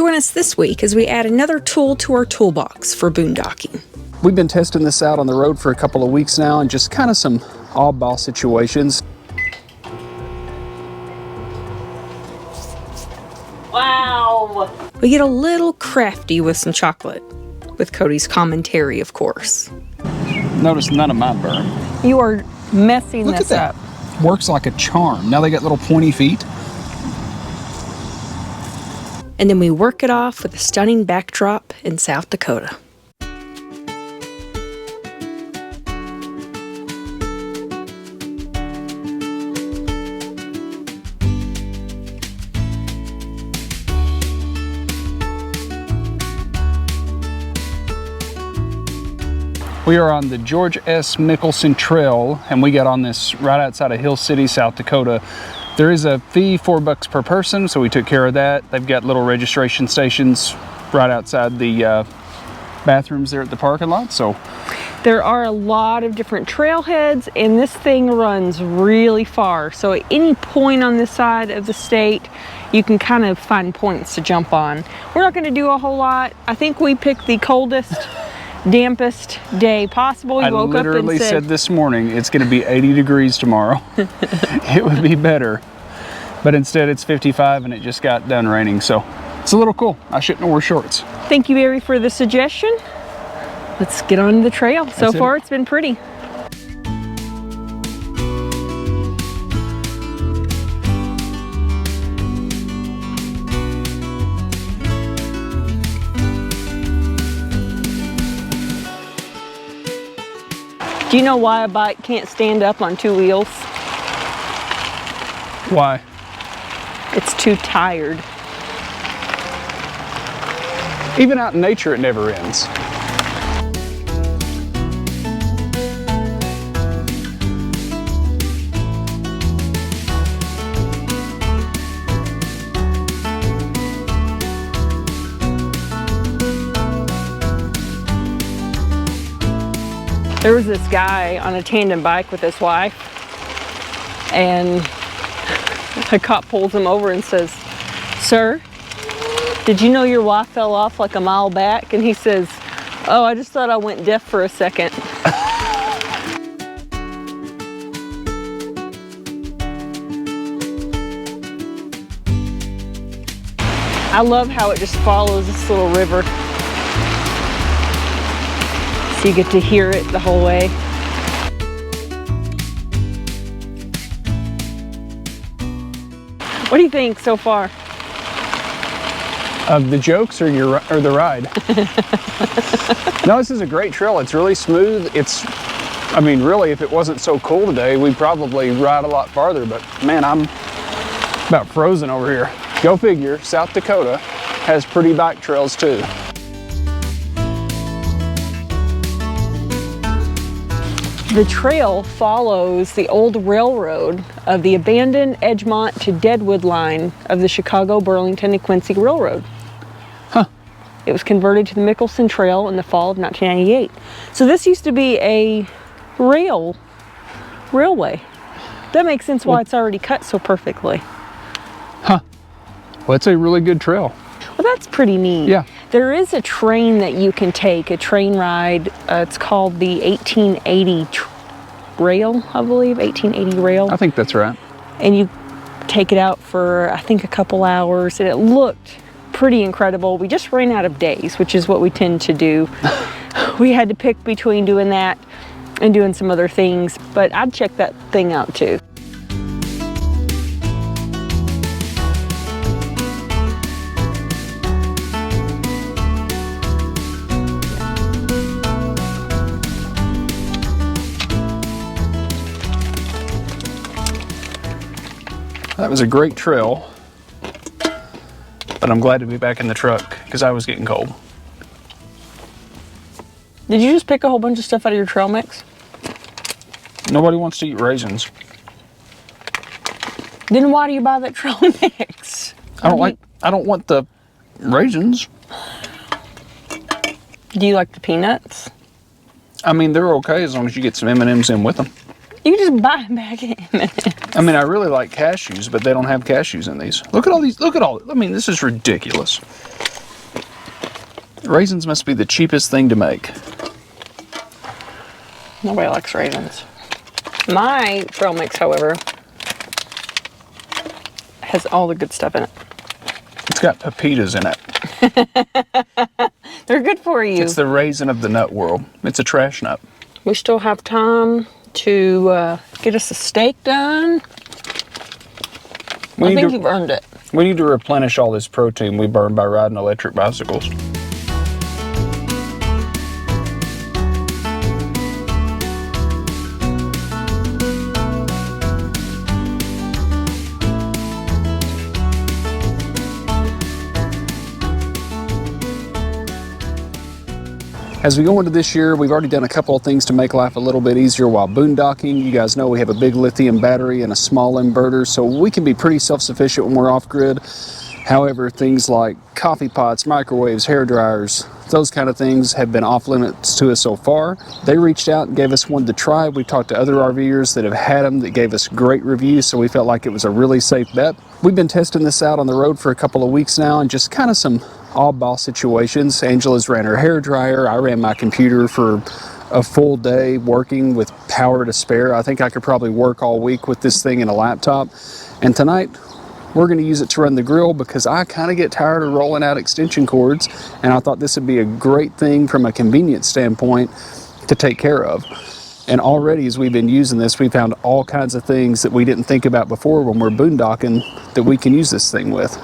join us this week as we add another tool to our toolbox for boondocking. We've been testing this out on the road for a couple of weeks now, and just kind of some oddball situations. Wow! We get a little crafty with some chocolate, with Cody's commentary, of course. Notice none of mine burn. You are messing Look this at that. up. Works like a charm. Now they got little pointy feet. And then we work it off with a stunning backdrop in South Dakota. We are on the George S. Mickelson Trail, and we got on this right outside of Hill City, South Dakota. There is a fee, $4 per person, so we took care of that. They've got little registration stations right outside the bathrooms there at the parking lot. So there are a lot of different trailheads, and this thing runs really far. So at any point on this side of the state, you can kind of find points to jump on. We're not going to do a whole lot. I think we picked the coldest, dampest day possible. We woke up and literally said this morning it's going to be 80 degrees tomorrow. It would be better, but instead it's 55 and it just got done raining, so it's a little cool. I shouldn't have worn shorts. Thank you, Barry, for the suggestion. Let's get on the trail. So far it's been pretty. Do you know why a bike can't stand up on two wheels? Why? It's too tired. Even out in nature, it never ends. There was this guy on a tandem bike with his wife, and a cop pulls him over and says, "Sir, did you know your wife fell off like a mile back?" And he says, "Oh, I just thought I went deaf for a second." I love how it just follows this little river. So you get to hear it the whole way. What do you think so far? Of the jokes or the ride? No, this is a great trail. It's really smooth. I mean, really, if it wasn't so cool today, we'd probably ride a lot farther, but man, I'm about frozen over here. Go figure, South Dakota has pretty bike trails too. The trail follows the old railroad of the abandoned Edgemont to Deadwood line of the Chicago, Burlington, and Quincy Railroad. Huh. It was converted to the Mickelson Trail in the fall of 1998. So this used to be a railway. That makes sense why it's already cut so perfectly. Huh. Well, it's a really good trail. Well, that's pretty neat. Yeah. There is a train that you can take, a train ride. It's called the 1880 rail, I believe, 1880 rail. I think that's right. And you take it out for, I think, a couple hours, and it looked pretty incredible. We just ran out of days, which is what we tend to do. We had to pick between doing that and doing some other things, but I'd check that thing out too. That was a great trail, but I'm glad to be back in the truck because I was getting cold. Did you just pick a whole bunch of stuff out of your trail mix? Nobody wants to eat raisins. Then why do you buy that trail mix? I don't want the raisins. Do you like the peanuts? I mean, they're okay as long as you get some M&Ms in with them. You can just buy a bag of M&Ms. I mean, I really like cashews, but they don't have cashews in these. Look at all these, I mean, this is ridiculous. Raisins must be the cheapest thing to make. Nobody likes raisins. My trail mix, however, has all the good stuff in it. It's got pepitas in it. They're good for you. It's the raisin of the nut world. It's a trash nut. We still have time to get us a steak done. I think you've earned it. We need to replenish all this protein we burn by riding electric bicycles. As we go into this year, we've already done a couple of things to make life a little bit easier while boondocking. You guys know we have a big lithium battery and a small inverter, so we can be pretty self-sufficient when we're off-grid. However, things like coffee pots, microwaves, hair dryers, those kind of things have been off limits to us so far. They reached out and gave us one to try. We've talked to other RVers that have had them that gave us great reviews, so we felt like it was a really safe bet. We've been testing this out on the road for a couple of weeks now, and just kind of some oddball situations. Angela's ran her hair dryer. I ran my computer for a full day working with power to spare. I think I could probably work all week with this thing and a laptop. And tonight, we're going to use it to run the grill because I kind of get tired of rolling out extension cords, and I thought this would be a great thing from a convenience standpoint to take care of. And already as we've been using this, we found all kinds of things that we didn't think about before when we're boondocking that we can use this thing with.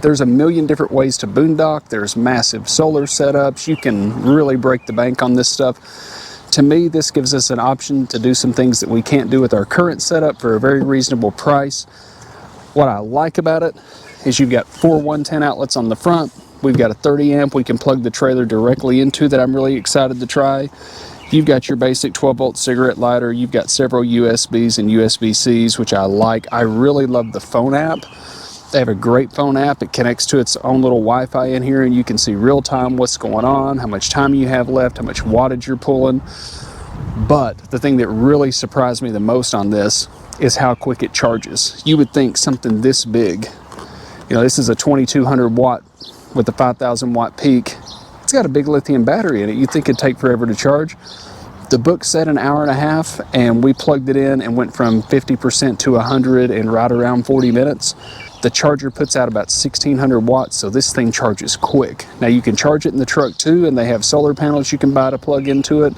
There's a million different ways to boondock. There's massive solar setups. You can really break the bank on this stuff. To me, this gives us an option to do some things that we can't do with our current setup for a very reasonable price. What I like about it is you've got 4 110 outlets on the front. We've got a 30 amp we can plug the trailer directly into that I'm really excited to try. You've got your basic 12 volt cigarette lighter. You've got several USBs and USB-Cs, which I like. I really love the phone app. They have a great phone app. It connects to its own little Wi-Fi in here, and you can see real time what's going on, how much time you have left, how much wattage you're pulling. But the thing that really surprised me the most on this is how quick it charges. You would think something this big, you know, this is a 2200 watt with a 5000 watt peak. It's got a big lithium battery in it. You'd think it'd take forever to charge. The book said an hour and a half, and we plugged it in and went from 50% to 100 in right around 40 minutes. The charger puts out about 1600 watts, so this thing charges quick. Now you can charge it in the truck too, and they have solar panels you can buy to plug into it.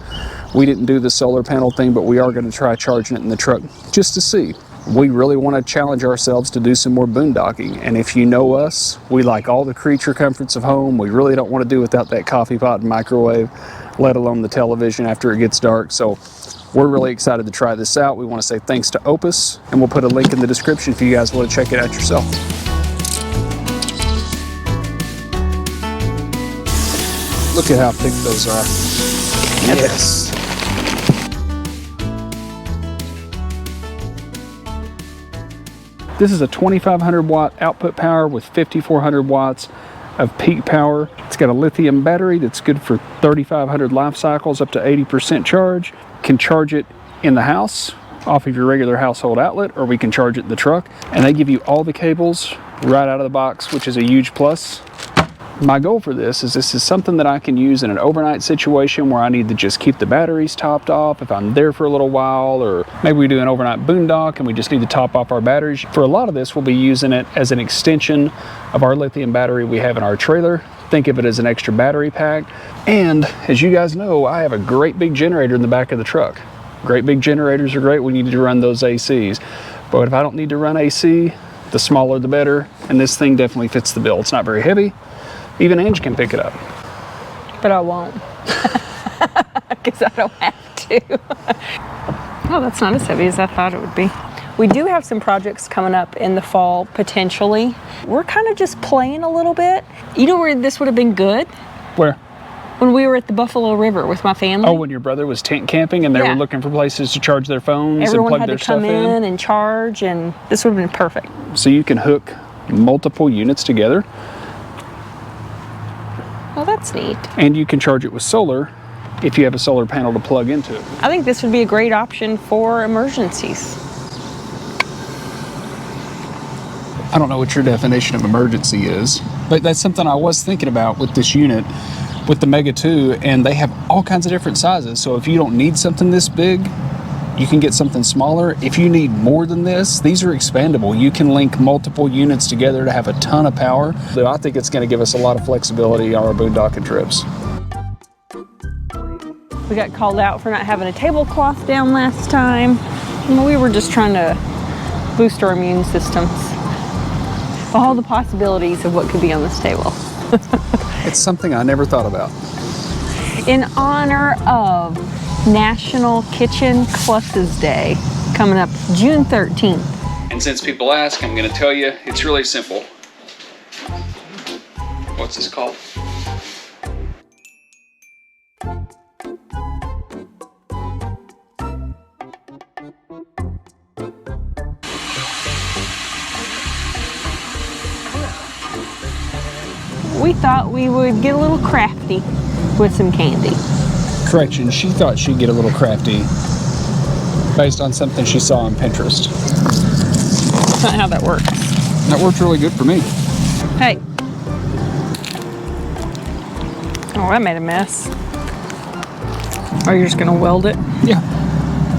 We didn't do the solar panel thing, but we are going to try charging it in the truck just to see. We really want to challenge ourselves to do some more boondocking, and if you know us, we like all the creature comforts of home. We really don't want to do without that coffee pot and microwave, let alone the television after it gets dark. So we're really excited to try this out. We want to say thanks to Opus, and we'll put a link in the description if you guys want to check it out yourself. Look at how thick those are. Yes. This is a 2500 watt output power with 5400 watts of peak power. It's got a lithium battery that's good for 3500 life cycles, up to 80% charge. Can charge it in the house off of your regular household outlet, or we can charge it in the truck. And they give you all the cables right out of the box, which is a huge plus. My goal for this is something that I can use in an overnight situation where I need to just keep the batteries topped off if I'm there for a little while, or maybe we do an overnight boondock and we just need to top off our batteries. For a lot of this, we'll be using it as an extension of our lithium battery we have in our trailer. Think of it as an extra battery pack. And as you guys know, I have a great big generator in the back of the truck. Great big generators are great. We need to run those ACs. But if I don't need to run AC, the smaller the better. And this thing definitely fits the bill. It's not very heavy. Even Ange can pick it up. But I won't. Because I don't have to. Oh, that's not as heavy as I thought it would be. We do have some projects coming up in the fall, potentially. We're kind of just playing a little bit. You know where this would have been good? Where? When we were at the Buffalo River with my family. Oh, when your brother was tent camping and they were looking for places to charge their phones Everyone and plug their stuff in? Everyone had to come in and charge, and this would have been perfect. So you can hook multiple units together. Well, that's neat. And you can charge it with solar if you have a solar panel to plug into it. I think this would be a great option for emergencies. I don't know what your definition of emergency is. But that's something I was thinking about with this unit, with the Mega 2, and they have all kinds of different sizes. So if you don't need something this big, you can get something smaller. If you need more than this, these are expandable. You can link multiple units together to have a ton of power. So I think it's going to give us a lot of flexibility on our boondocking trips. We got called out for not having a tablecloth down last time. We were just trying to boost our immune systems. All the possibilities of what could be on this table. It's something I never thought about. In honor of National Kitchen Klutzes Day, coming up June 13th. And since people ask, I'm going to tell you, it's really simple. What's this called? We thought we would get a little crafty with some candy. Correction, she thought she'd get a little crafty based on something she saw on Pinterest. That's not how that works. That worked really good for me. Hey. Oh, that made a mess. Are you just gonna weld it? Yeah.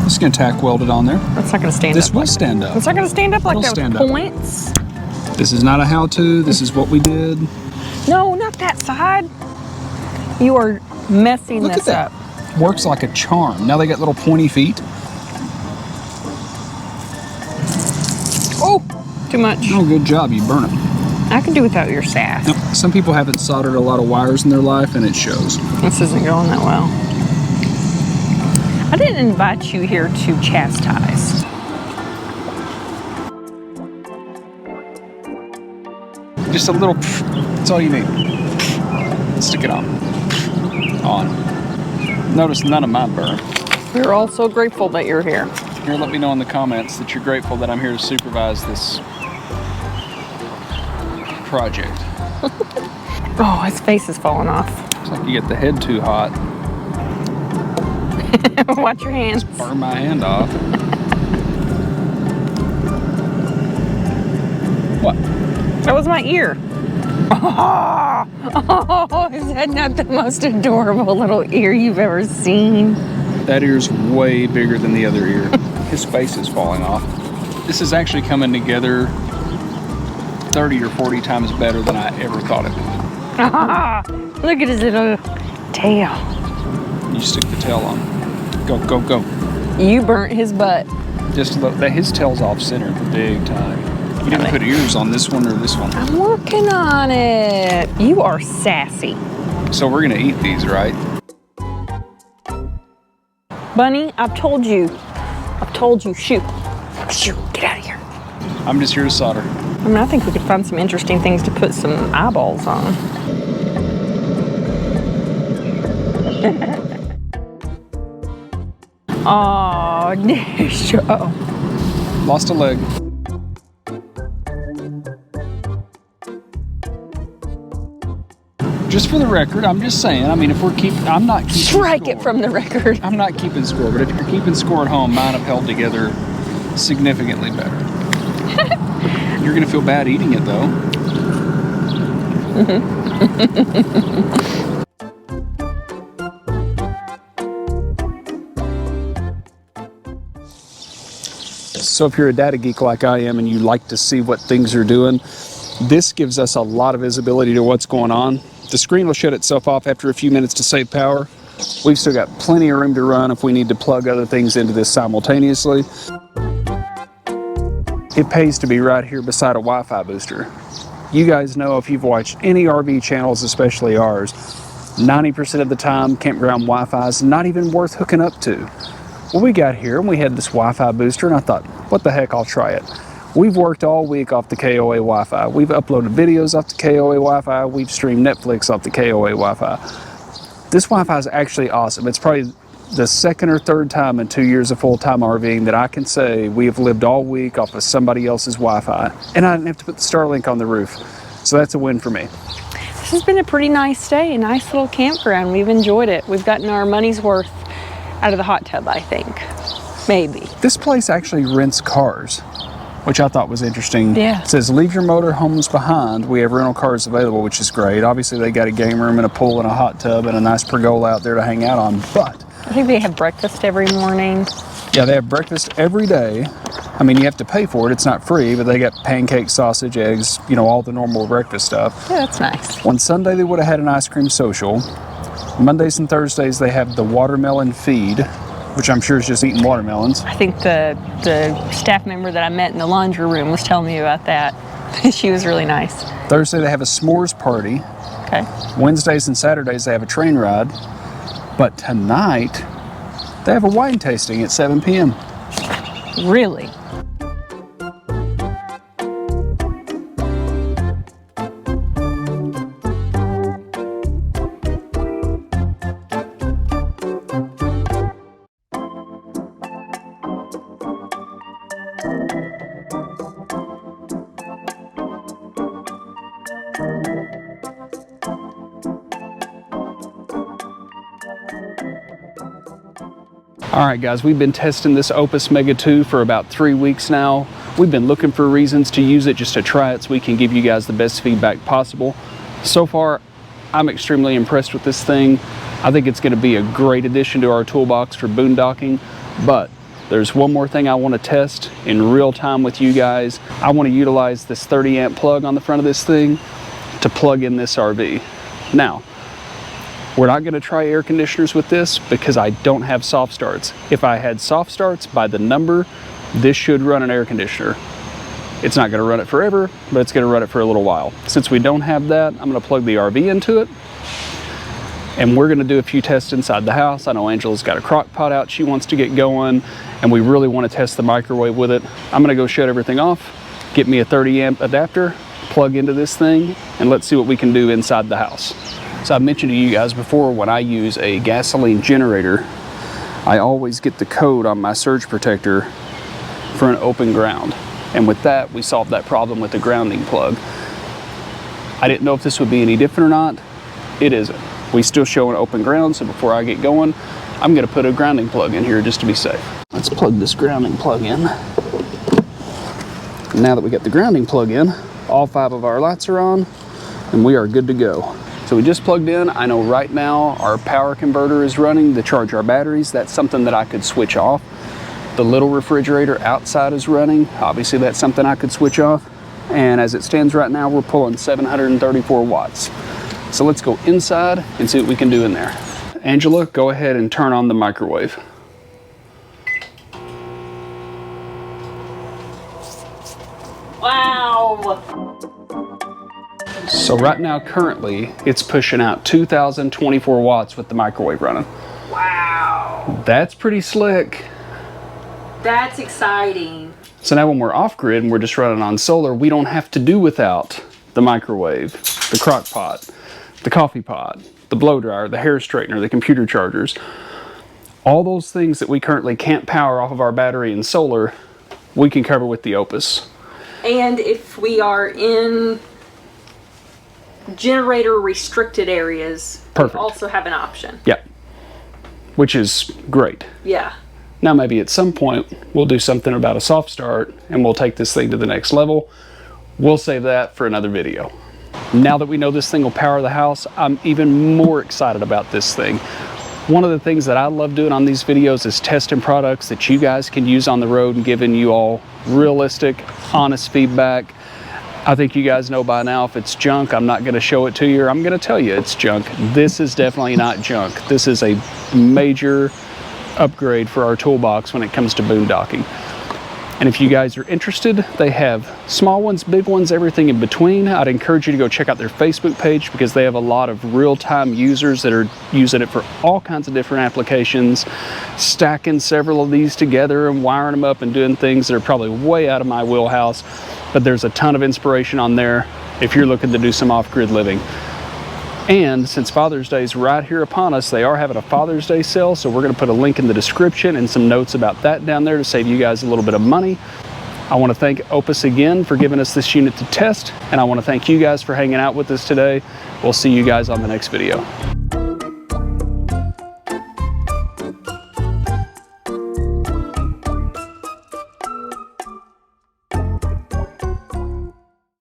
Just gonna tack weld it on there. That's not gonna stand up. This will stand up. It's not gonna stand up like that stand with up. points. This is not a how-to, this is what we did. No, not that side. You are messing Look this at up. that. Works like a charm. Now they got little pointy feet. Oh, too much. Oh, good job, you burn it. I can do without your sass. Nope. Some people haven't soldered a lot of wires in their life and it shows. This isn't going that well. I didn't invite you here to chastise. Just a little, that's all you need. Stick it on. Notice none of mine burn. We're all so grateful that you're here. Here, let me know in the comments that you're grateful that I'm here to supervise this project. Oh, his face is falling off. It's like you get the head too hot. Watch your hands. Burn my hand off. What? That was my ear. Oh, is that not the most adorable little ear you've ever seen? That ear's way bigger than the other ear. His face is falling off. This is actually coming together 30 or 40 times better than I ever thought it would. Look at his little tail. You stick the tail on. Go, go, go. You burnt his butt. Just look, his tail's off center big time. You didn't put ears on this one or this one. I'm working on it. You are sassy. So we're gonna eat these, right? Bunny, I've told you. Shoot. Shoot, get out of here. I'm just here to solder. I mean, I think we could find some interesting things to put some eyeballs on. Oh, no. Lost a leg. Just for the record, I'm just saying, I mean, if we're I'm not keeping Strike score. it from the record. I'm not keeping score, but if you're keeping score at home, mine have held together significantly better. You're gonna feel bad eating it though. So if you're a data geek like I am and you like to see what things are doing, this gives us a lot of visibility to what's going on. The screen will shut itself off after a few minutes to save power. We've still got plenty of room to run if we need to plug other things into this simultaneously. It pays to be right here beside a Wi-Fi booster. You guys know, if you've watched any RV channels, especially ours, 90% of the time Campground Wi-Fi is not even worth hooking up to. Well, we got here and we had this Wi-Fi booster and I thought, what the heck, I'll try it. We've worked all week off the KOA Wi-Fi. We've uploaded videos off the KOA Wi-Fi. We've streamed Netflix off the KOA Wi-Fi. This Wi-Fi is actually awesome. It's probably the second or third time in 2 years of full-time RVing that I can say we have lived all week off of somebody else's Wi-Fi. And I didn't have to put the Starlink on the roof. So that's a win for me. This has been a pretty nice day, a nice little campground. We've enjoyed it. We've gotten our money's worth out of the hot tub, I think. Maybe. This place actually rents cars. which I thought was interesting. Yeah. It says, leave your motor homes behind. We have rental cars available, which is great. Obviously, they got a game room and a pool and a hot tub and a nice pergola out there to hang out on, but I think they have breakfast every morning. yeah, they have breakfast every day. I mean, you have to pay for it. It's not free, but they got pancakes, sausage, eggs, you know, all the normal breakfast stuff. Yeah, that's nice. On Sunday, they would have had an ice cream social. Mondays and Thursdays, they have the watermelon feed, which I'm sure is just eating watermelons. I think the staff member that I met in the laundry room was telling me about that. She was really nice. Thursday, they have a s'mores party. Okay. Wednesdays and Saturdays, they have a train ride. But tonight, they have a wine tasting at 7 p.m. Really? All right, guys, we've been testing this Opus Mega 2 for about 3 weeks now. We've been looking for reasons to use it, just to try it so we can give you guys the best feedback possible. So far, I'm extremely impressed with this thing. I think it's going to be a great addition to our toolbox for boondocking, but there's one more thing I want to test in real time with you guys. I want to utilize this 30 amp plug on the front of this thing to plug in this RV. Now, we're not going to try air conditioners with this because I don't have soft starts. If I had soft starts by the number, this should run an air conditioner. It's not going to run it forever, but it's going to run it for a little while. Since we don't have that, I'm going to plug the RV into it, and we're going to do a few tests inside the house. I know Angela's got a crock pot out she wants to get going, and we really want to test the microwave with it. I'm going to go shut everything off, get me a 30 amp adapter, plug into this thing, and let's see what we can do inside the house. So I've mentioned to you guys before, when I use a gasoline generator, I always get the code on my surge protector for an open ground. And with that, we solved that problem with the grounding plug. I didn't know if this would be any different or not. It isn't. We still show an open ground, so before I get going, I'm gonna put a grounding plug in here just to be safe. Let's plug this grounding plug in. Now that we got the grounding plug in, all 5 of our lights are on, and we are good to go. So we just plugged in. I know right now our power converter is running to charge our batteries. That's something that I could switch off. The little refrigerator outside is running. Obviously that's something I could switch off. And as it stands right now, we're pulling 734 watts. So let's go inside and see what we can do in there. Angela, go ahead and turn on the microwave. Wow. So right now, currently, it's pushing out 2,024 watts with the microwave running. Wow. That's pretty slick. That's exciting. So now when we're off grid and we're just running on solar, we don't have to do without the microwave, the crock pot, the coffee pot, the blow dryer, the hair straightener, the computer chargers. All those things that we currently can't power off of our battery and solar, we can cover with the Opus. And if we are in generator restricted areas, perfect, we also have an option. Yeah, which is great. Yeah. Now maybe at some point we'll do something about a soft start and we'll take this thing to the next level. We'll save that for another video. Now that we know this thing will power the house, I'm even more excited about this thing. One of the things that I love doing on these videos is testing products that you guys can use on the road and giving you all realistic, honest feedback. I think you guys know by now if it's junk, I'm not going to show it to you, or I'm going to tell you it's junk. This is definitely not junk. This is a major upgrade for our toolbox when it comes to boondocking. And if you guys are interested, they have small ones, big ones, everything in between. I'd encourage you to go check out their Facebook page because they have a lot of real-time users that are using it for all kinds of different applications, stacking several of these together and wiring them up and doing things that are probably way out of my wheelhouse. But there's a ton of inspiration on there if you're looking to do some off-grid living. And since Father's Day is right here upon us, they are having a Father's Day sale, so we're going to put a link in the description and some notes about that down there to save you guys a little bit of money. I want to thank Opus again for giving us this unit to test, and I want to thank you guys for hanging out with us today. We'll see you guys on the next video.